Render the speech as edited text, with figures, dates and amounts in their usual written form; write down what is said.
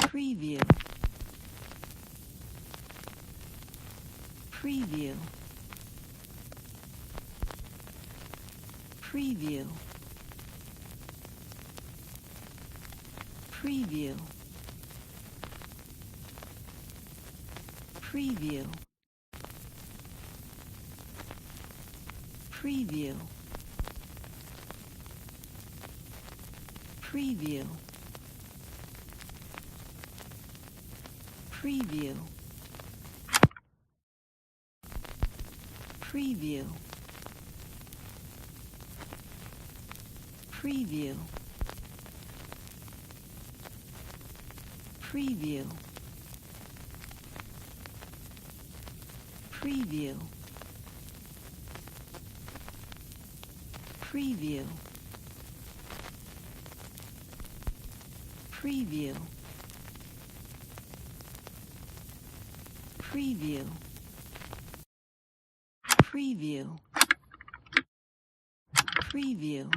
Preview. Preview. Preview. Preview. Preview. Preview. Preview. Preview. Preview. Preview. Preview. Preview. Preview. Preview. Preview. Preview. Preview.